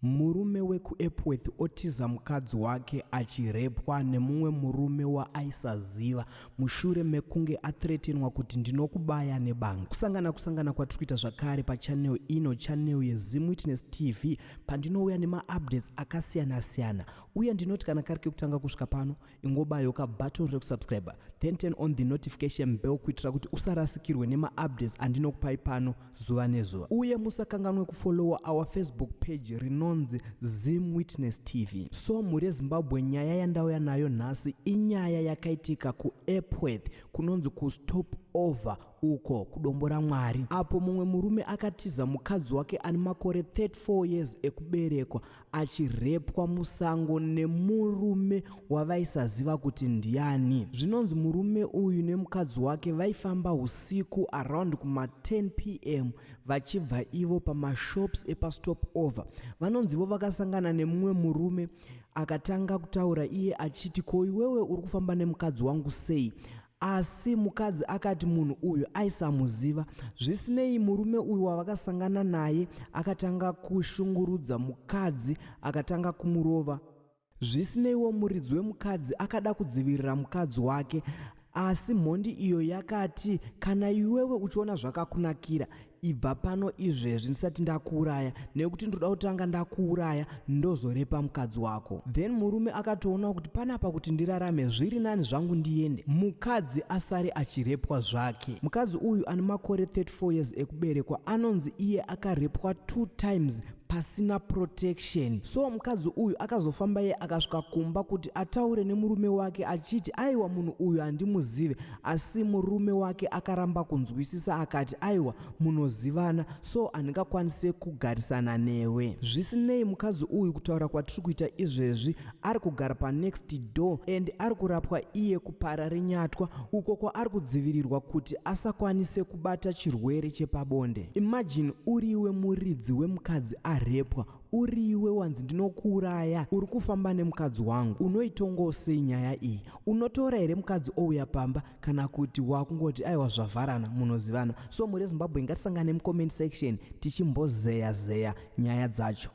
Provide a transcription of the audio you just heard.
Murume wekuEpworth otiza mukadzi wake achirepwa nemumwe murume waaisaziva mushure mekunge athretenwa kuti ndinokubaya nebanga. Kusangana kwatiri kuita zvakare pachanel ino, chanel yeZim Witness TV, pandinouya nemaupdates akasiyana-siyana. Uye ndinoti kana kari kekutanga kusvika pano, ingobayo kabutton rekusubscribe, then turn on the notification bell kuitira kuti usarasikirwe nemaupdates andinokupai pano zuva nezuva. Uye musakanganwe kufollowa our Facebook page rinonzi Zim Witness TV. So muri eZimbabwe, nyaya yandauya nayo nhasi inyaya yakaitika kuEpworth kunonzi kustop over uko kudombo raMwari, apo mumwe murume akatiza mukadzi wake ane makore 34 years ekuberekwa achirepwa musango nemurume wavaisaziva kuti ndiani. Zvinonzi murume uyu nemukadzi wake vaifamba usiku around kuma 10 pm vachibva ivo pamashops epastop over. Vanonzi ivo vakasangana nemumwe murume akatanga kutaura iye achiti, ko iwewe uri kufamba nemukadzi wangu sei? Asi mukadzi akati munhu uyu aisamuziva. Zvisinei, murume uyu wavakasangana naye akatanga kushungurudza mukadzi, akatanga kumurova. Zvisineiwo, muridzi wemukadzi akada kudzivirira mukadzi wake, asi mhondi iyo yakati, kana iwewe uchiona zvakakunakira, ibva pano izvezvi ndisati ndakuuraya, nekuti ndoda kutanga ndakuuraya ndozorepa mukadzi wako. Then murume akatoona kuti panapa kuti ndirarame zviri nani zvangu ndiende, mukadzi asare achirepwa zvake. Mukadzi uyu ane makore 34 years ekuberekwa anonzi iye akarepwa 2 times pasina protection. So mukadzi uyu akazofamba iye akasvika kumba kuti ataure nemurume wake achiti, aiwa munhu uyu handimuzive, asi murume wake akaramba kunzwisisa akati, aiwa munozivana, so handingakwanise kugarisana newe. Zvisinei, mukadzi uyu kutaura kwatiri kuita izvezvi ari kugara panext door and ari kurapwa iye kupara renyatwa, uko kwaari kudzivirirwa kuti asakwanise kubata chirwere chepabonde. Imagine uriwe muridzi wemukadzi arepwa, uriwe wanzi ndinokuuraya, uri kufamba nemukadzi wangu, unoitongo sei nyaya iyi? Unotora here mukadzi ouya pamba, kana kuti wakungoti aiwa zvavharana munozivana? So muri eZimbabwe ngatisangane mucomment section tichimbozeya nyaya dzacho.